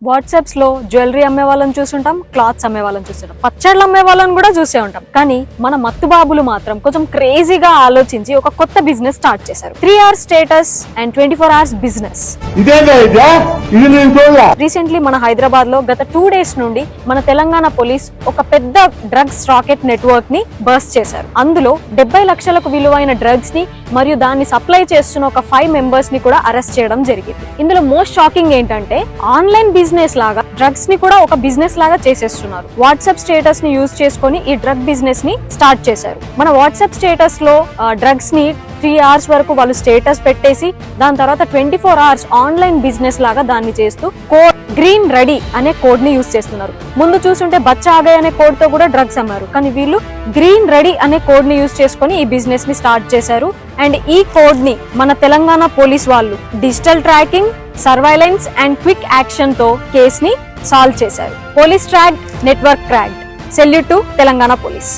WhatsApps లో jewellery అమ్మే వాళ్ళని చూసుంటాం, క్లాత్స్ అమ్మే వాళ్ళని చూస్తుంటాం, పచ్చళ్ళు అమ్మే వాళ్ళని కూడా చూసే ఉంటాం. కానీ మన మత్తు బాబులు మాత్రం కొంచెం క్రేజీగా ఆలోచించి ఒక కొత్త బిజినెస్ స్టార్ట్ చేశారు. 3 hours status and 24 hours business. Recently మన హైదరాబాద్ లో గత 2 days నుండి మన తెలంగాణ పోలీస్ ఒక పెద్ద డ్రగ్స్ రాకెట్ నెట్వర్క్ ని బర్స్ట్ చేశారు. అందులో 70 లక్షలకు విలువైన డ్రగ్స్ ని మరియు దాన్ని సప్లై చేస్తున్న ఒక 5 members ని కూడా అరెస్ట్ చేయడం జరిగింది. ఇందులో మోస్ట్ షాకింగ్ ఏంటంటే ఆన్లైన్ బిజినెస్ లాగా డ్రగ్స్ ని కూడా ఒక బిజినెస్ లాగా చేసేస్తున్నారు. వాట్సాప్ స్టేటస్ ని యూజ్ చేసుకొని ఈ డ్రగ్ బిజినెస్ ని స్టార్ట్ చేశారు. మన వాట్సాప్ స్టేటస్ లో డ్రగ్స్ ని 3 hours వరకు వాళ్ళు స్టేటస్ పెట్టేసి దాని తర్వాత 24 hours ఆన్లైన్ బిజినెస్ లాగా దాన్ని చేస్తూ కోడ్ గ్రీన్ రెడీ అనే కోడ్ ని యూజ్ చేస్తున్నారు. ముందు చూసుంటే బచ్చా ఆగే అనే కోడ్ తో కూడా డ్రగ్స్ అమ్మారు, కానీ వీళ్ళు గ్రీన్ రెడీ అనే కోడ్ ని యూజ్ చేసుకొని ఈ బిజినెస్ ని స్టార్ట్ చేశారు. అండ్ ఈ కోడ్ ని మన తెలంగాణ పోలీస్ వాళ్ళు digital tracking, surveillance and quick action తో కేస్ ని సాల్వ్ చేశారు. Police track, network cracked. Salute to Telangana police.